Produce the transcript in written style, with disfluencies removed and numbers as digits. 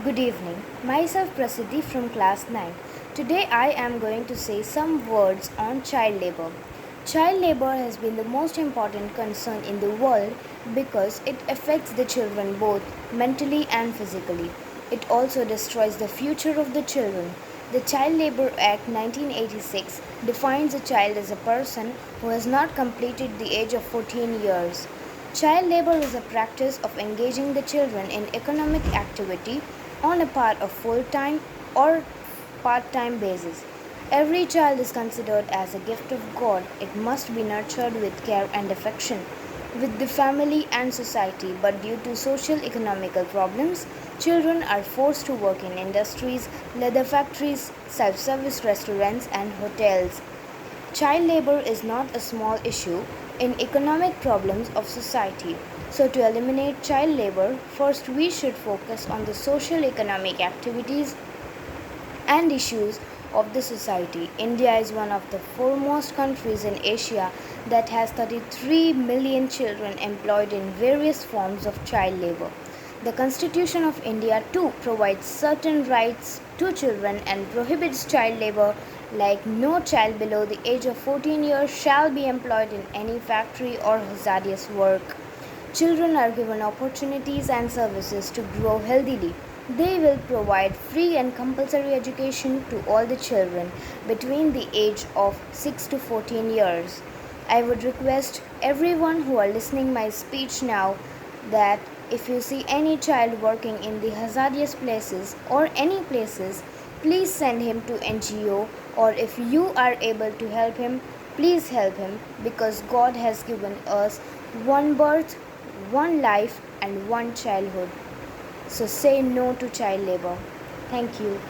Good evening. Myself Prasiddhi from class 9. Today I am going to say some words on child labor. Child labor has been the most important concern in the world because it affects the children both mentally and physically. It also destroys the future of the children. The Child Labor Act 1986 defines a child as a person who has not completed the age of 14 years. Child labor is a practice of engaging the children in economic activity on a part of full-time or part-time basis. Every child is considered as a gift of God. It must be nurtured with care and affection with the family and society, but due to social economical problems, children are forced to work in industries, leather factories, self-service restaurants and hotels. Child labor is not a small issue in economic problems of society. So to eliminate child labor, first we should focus on the social economic activities and issues of the society. India is one of the foremost countries in Asia that has 33 million children employed in various forms of child labor. The Constitution of India too provides certain rights to children and prohibits child labor like no child below the age of 14 years shall be employed in any factory or hazardous work. Children are given opportunities and services to grow healthily. They will provide free and compulsory education to all the children between the age of 6 to 14 years. I would request everyone who are listening my speech now that if you see any child working in the hazardous places or any places, please send him to NGO, or if you are able to help him, please help him, because God has given us one birth, one life and one childhood. So say no to child labor. Thank you.